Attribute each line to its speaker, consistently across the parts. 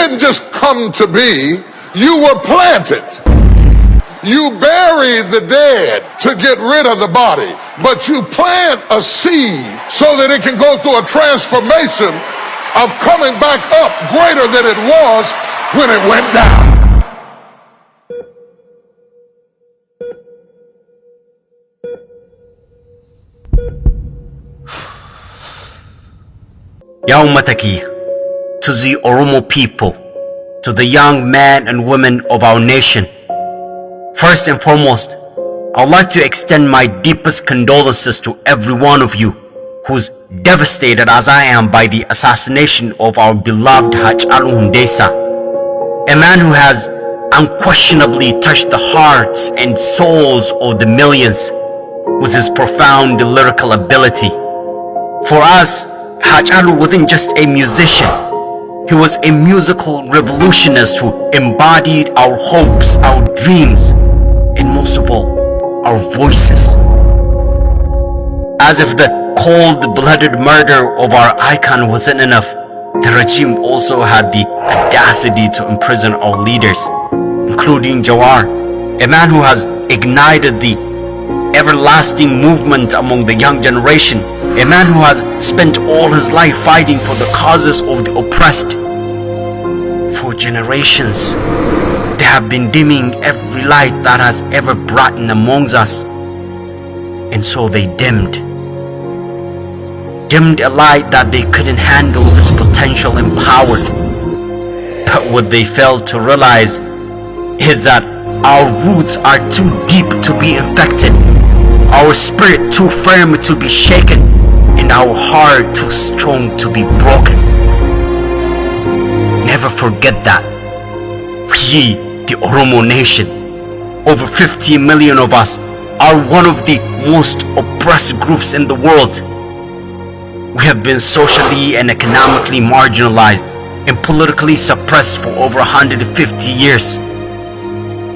Speaker 1: didn't just come to be, you were planted. You bury the dead to get rid of the body, but you plant a seed so that it can go through a transformation of coming back up greater than it was when it went down.
Speaker 2: Yaumataki, to the Oromo people, to the young men and women of our nation. First and foremost, I'd like to extend my deepest condolences to every one of you who's devastated as I am by the assassination of our beloved Haachalu, a man who has unquestionably touched the hearts and souls of the millions with his profound lyrical ability. For us, Haachalu wasn't just a musician. He was a musical revolutionist who embodied our hopes, our dreams, and most of all, our voices. As if the cold-blooded murder of our icon wasn't enough, the regime also had the audacity to imprison our leaders, including Jawar, a man who has ignited the everlasting movement among the young generation, a man who has spent all his life fighting for the causes of the oppressed. For generations, they have been dimming every light that has ever brightened amongst us, and so they dimmed a light that they couldn't handle its potential and power. But what they failed to realize is that our roots are too deep to be infected, our spirit too firm to be shaken, and our heart too strong to be broken. Never forget that. We, the Oromo nation, over 50 million of us, are one of the most oppressed groups in the world. We have been socially and economically marginalized and politically suppressed for over 150 years.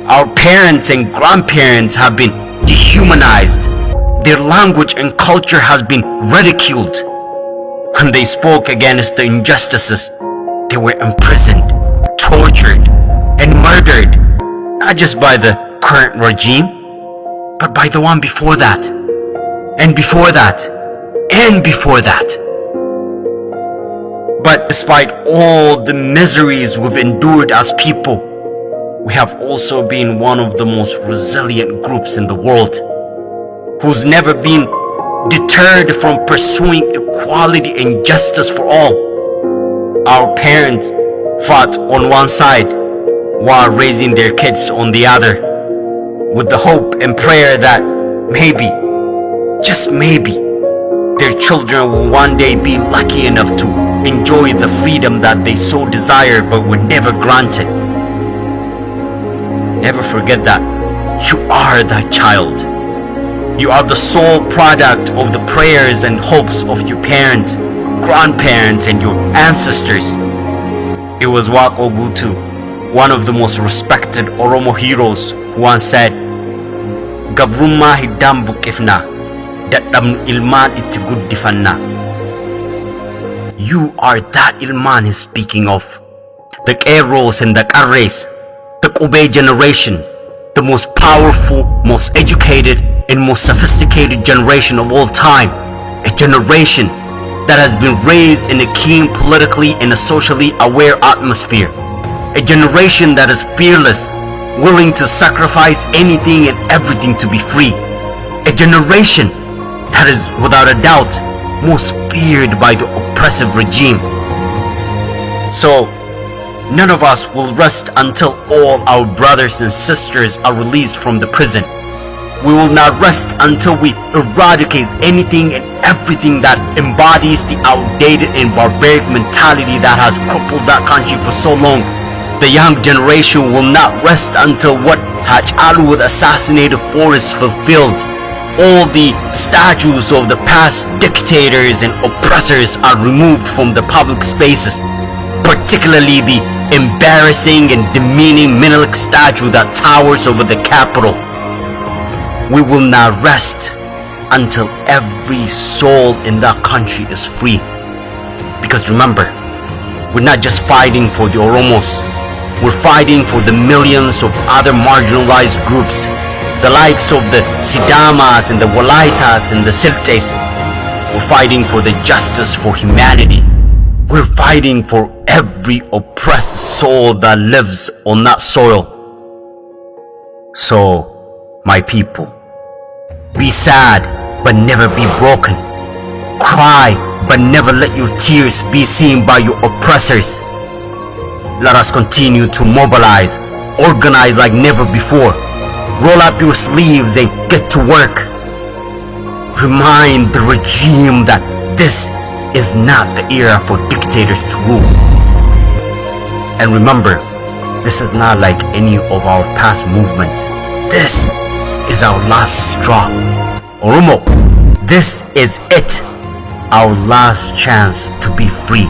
Speaker 2: Our parents and grandparents have been dehumanized. Their language and culture has been ridiculed. When they spoke against the injustices, they were imprisoned, tortured, and murdered, not just by the current regime, but by the one before that, and before that, and before that. But despite all the miseries we've endured as people, we have also been one of the most resilient groups in the world, who's never been deterred from pursuing equality and justice for all. Our parents fought on one side while raising their kids on the other, with the hope and prayer that maybe, just maybe, their children will one day be lucky enough to enjoy the freedom that they so desire but were never granted. Never forget that you are that child. You are the sole product of the prayers and hopes of your parents, grandparents, and your ancestors. It was Wako Gutu, one of the most respected Oromo heroes, who once said, Gabrumma hiddam buqifna, dadhabnu ilman itti guddifanna. You are that ilman he's speaking of. The Qeerroos and the Qarrees, the Qubee generation, the most powerful, most educated, and most sophisticated generation of all time. A generation that has been raised in a keen politically and a socially aware atmosphere. A generation that is fearless, willing to sacrifice anything and everything to be free. A generation that is without a doubt most feared by the oppressive regime. So, none of us will rest until all our brothers and sisters are released from the prison. We will not rest until we eradicate anything and everything that embodies the outdated and barbaric mentality that has crippled that country for so long. The young generation will not rest until what Haachalu assassinated for is fulfilled. All the statues of the past dictators and oppressors are removed from the public spaces, particularly the embarrassing and demeaning Menelik statue that towers over the capital. We will not rest until every soul in that country is free. Because remember, we're not just fighting for the Oromos. We're fighting for the millions of other marginalized groups, the likes of the Sidamas and the Walaitas and the Siltes. We're fighting for the justice for humanity. We're fighting for every oppressed soul that lives on that soil. So, my people, be sad but never be broken. Cry but never let your tears be seen by your oppressors. Let us continue to mobilize, organize like never before. Roll up your sleeves and get to work. Remind the regime that this is not the era for dictators to rule. And remember, this is not like any of our past movements. This is our last straw. Oromo, this is it. Our last chance to be free.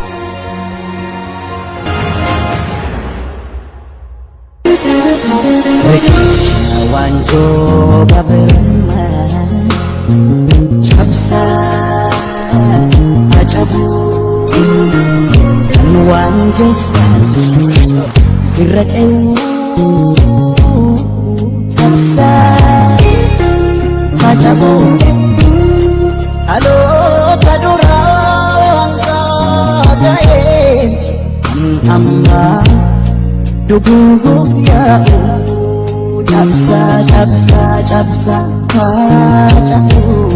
Speaker 3: Amma duguuf yaa'u cabsa Haachalu.